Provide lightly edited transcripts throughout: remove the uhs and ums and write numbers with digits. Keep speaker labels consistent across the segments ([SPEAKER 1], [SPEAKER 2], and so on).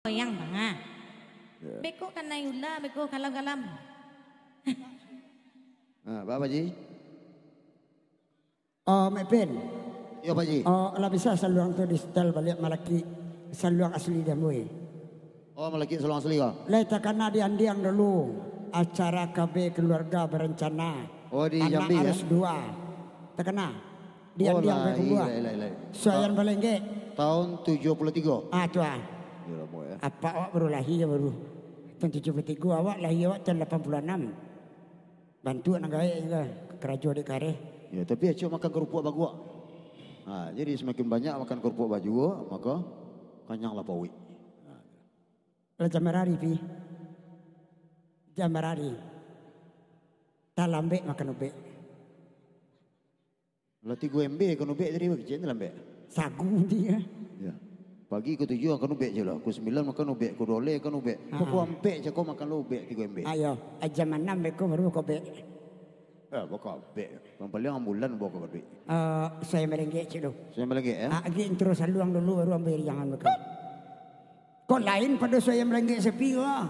[SPEAKER 1] Goyang banga. Beko kanayula, beko kalam-kalam.
[SPEAKER 2] Pak Haji?
[SPEAKER 3] Oh, Mepin.
[SPEAKER 2] Ya Pak Haji.
[SPEAKER 3] Oh, lah bisa saluang tu di setel balik malaki saluang asli dia mui.
[SPEAKER 2] Oh, malaki saluang asli kah?
[SPEAKER 3] Leta karena diandiang dulu acara KB keluarga berencana.
[SPEAKER 2] Oh, di
[SPEAKER 3] anak
[SPEAKER 2] Jambi
[SPEAKER 3] harus
[SPEAKER 2] ya?
[SPEAKER 3] dua. Terkena. Diandiang
[SPEAKER 2] lah,
[SPEAKER 3] kedua. Soyan balengge.
[SPEAKER 2] Tahun 73.
[SPEAKER 3] Ah, tu ah.
[SPEAKER 2] Ya lama ya.
[SPEAKER 3] Apa awak baru lahir baru? Tahun 73 awak lahir awak tahun 86. Bantu anak gaya juga kerajaan di kare.
[SPEAKER 2] Ya, tapi acik makan kerupuk bagu. Jadi semakin banyak makan kerupuk baju, maka kanyanglah pawi.
[SPEAKER 3] Lah jamarari pi. Jamarari. Talambe makan ube.
[SPEAKER 2] Lah 3 MB kan ube tadi kecil lambe.
[SPEAKER 3] Sagu dia.
[SPEAKER 2] Ya. Pagi ke 7 makan ube je lah. Ke 9 makan ube, ke 12 makan ube. Ke ampe je kau makan ube 3 MB.
[SPEAKER 3] Ayo, jam 6 beko baru kau be.
[SPEAKER 2] Bawa ube. Paling ambulan bawa ke ube.
[SPEAKER 3] Saya merengge cik tu.
[SPEAKER 2] Saya lagi ya.
[SPEAKER 3] Agi intro saluang dulu baru ambil jangan beko. Kok lain pada saya merengge sepi wah.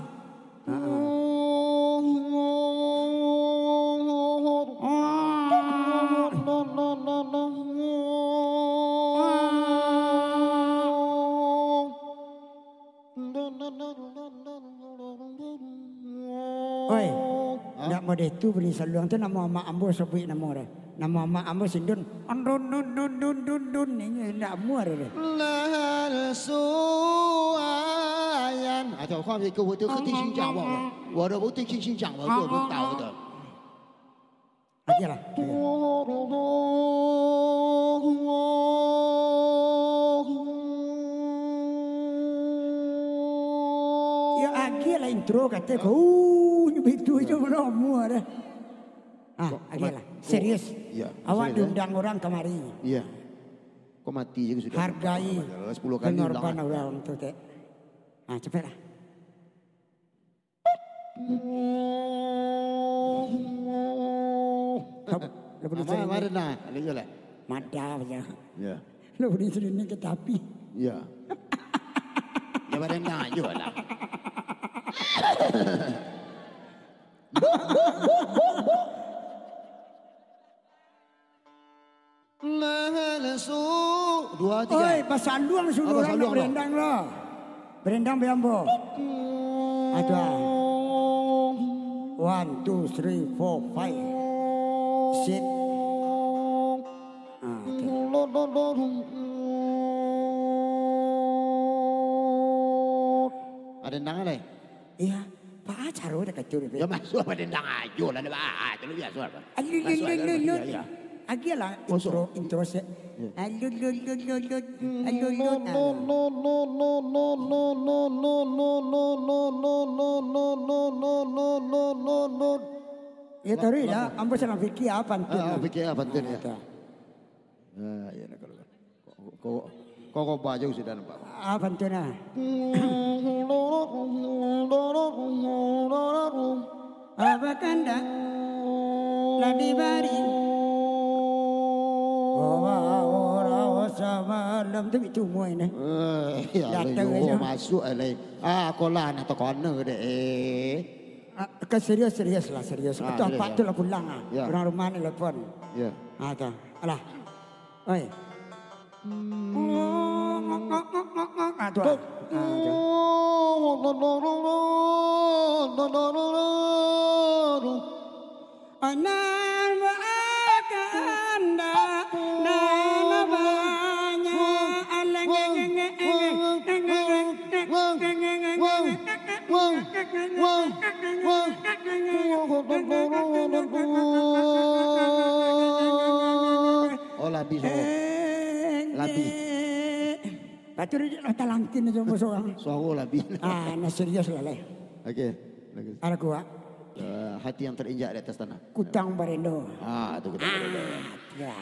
[SPEAKER 3] Oi, nak mau itu beri saluang tu nama mak ambo sebut nama dia. Nama mak ambo sindun. Dun ini nak muar dia.
[SPEAKER 2] Lahal suayan. Atau kau ni kau betul ketik sinjang bawa. Wadah betul ketik sinjang bawa. Kau betul tahu tu.
[SPEAKER 3] Aja lah. Ya aja lah intro kata kau. Begitu je belum muar dia. Aja lah. Serius.
[SPEAKER 2] Ya.
[SPEAKER 3] Awak diundang orang kemari.
[SPEAKER 2] Iya. Kau mati juga sudah.
[SPEAKER 3] Hargai
[SPEAKER 2] 10 kali
[SPEAKER 3] pengorbanan orang tu teh. Cepatlah.
[SPEAKER 2] Apa mana nak? Ada je lah.
[SPEAKER 3] Mada saja.
[SPEAKER 2] Ya.
[SPEAKER 3] Lo beri sini ke tapi.
[SPEAKER 2] Ya. Ya mana nak je lah. Lesu 2 3.
[SPEAKER 3] Oi, pasanduang suruh orang berendang lo. Berendang beambo. Ada. 1 2 3 4 5. Sit.
[SPEAKER 2] Ada dendang ada?
[SPEAKER 3] Iya, Pak Acar udah kacau
[SPEAKER 2] Ya masuk apa dendang aja lah. Itu lebih biasa apa?
[SPEAKER 3] Ayo. Agi lah intro se. Ya tahu ya, ambo sangat fikir apa tu.
[SPEAKER 2] Fikir apa tu ya? Ya nak kalau kau baca sudah nampak.
[SPEAKER 3] Apa tu na? Apa kanda? Ladi bari. Semalam tu itu muai ni.
[SPEAKER 2] Datang aja. Masuk alai. Kau lah nak corner deh.
[SPEAKER 3] Serius lah. Itu apa tu lah pulang orang rumah ni telepon.
[SPEAKER 2] Ya.
[SPEAKER 3] Tu. Alah. Oi. Tu. Anan bakanda nana banyak
[SPEAKER 2] Oh labi so. Labi.
[SPEAKER 3] Patu dia nak talangkin aja musuh orang.
[SPEAKER 2] Suara labi.
[SPEAKER 3] Nak serius lah leh.
[SPEAKER 2] Okey.
[SPEAKER 3] Ada kuat.
[SPEAKER 2] Hati yang terinjak di atas tanah.
[SPEAKER 3] Kutang Barendo.
[SPEAKER 2] Itu kutang Barendo.
[SPEAKER 3] Ya.